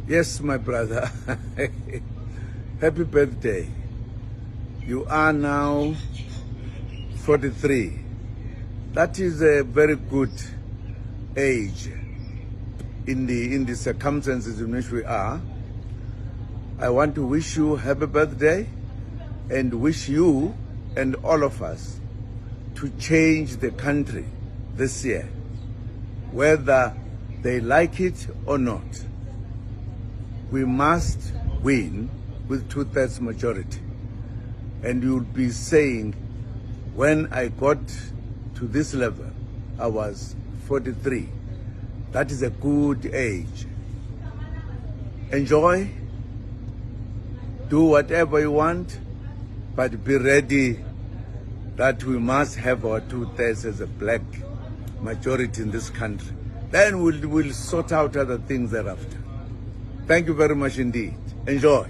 Yes, my brother. Happy birthday. You are now 43. That is a very good age in the circumstances in which we are. I want to wish you happy birthday and wish you and all of us to change the country this year, whether they like it or not. We must win with 2/3 majority. And you'll be saying, when I got to this level, I was 43. That is a good age. Enjoy, do whatever you want, but be ready that we must have our 2/3 as a black majority in this country. Then we'll sort out other things thereafter. Thank you very much indeed. Enjoy.